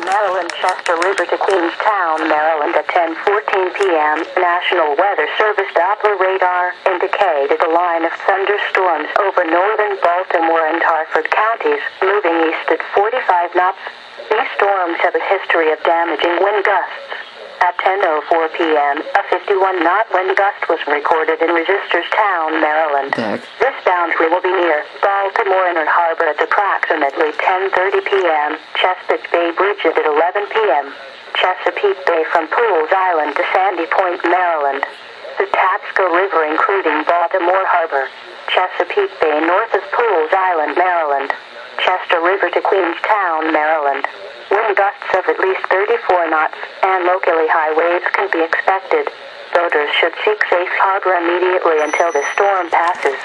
Maryland, Chester River to Queenstown, Maryland at 10:14 p.m. National Weather Service Doppler radar indicated a line of thunderstorms over northern Baltimore and Harford counties, moving east at 45 knots. These storms have a history of damaging wind gusts. At 10:04 p.m., a 51-knot wind gust was recorded in Reisterstown, Maryland. This boundary will be near Baltimore Inner Harbor at approximately 10:30 p.m., Chesapeake Bay Bridge at 11 p.m., Chesapeake Bay from Pools Island to Sandy Point, Maryland, Patapsco River including Baltimore Harbor, Chesapeake Bay north of Pools Island, Maryland, Chester River to Queenstown, Maryland. Wind gusts of at least 34 knots, and locally high waves can be expected. Boaters should seek safe harbor immediately until the storm passes.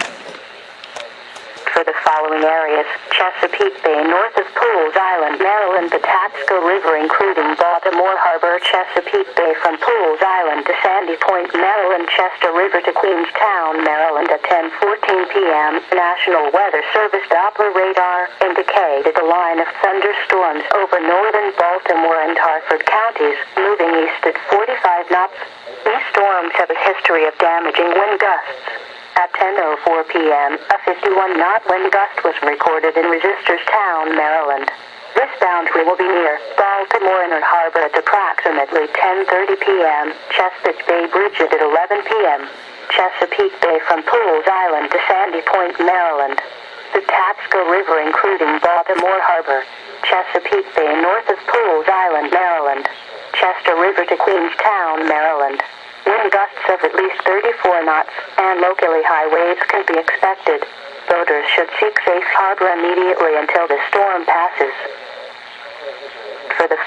For the following areas: Chesapeake Bay north of Pools Island, Maryland, Patapsco River including Baltimore Harbor, Chesapeake Bay from Pools Island to Sandy Point, Maryland, Chester River to Queenstown, Maryland at 10:14 p.m. National Weather Service Doppler radar indicated a line of thunderstorms over northern Baltimore and Harford counties, moving east at 45 knots. These storms have a history of damaging wind gusts. At 10:04 p.m., a 51-knot wind gust was recorded in Reisterstown, Maryland. This boundary will be near Baltimore Inner Harbor at approximately 10:30 p.m., Chesapeake Bay Bridge at 11 p.m., Chesapeake Bay from Pools Island to Sandy Point, Maryland, Patapsco River including Baltimore Harbor, Chesapeake Bay north of Pools Island, Maryland, Chester River to Queenstown, Maryland. Wind gusts of at least 34 knots, and locally high waves can be expected. Boaters should seek safe harbor immediately until the storm passes. For the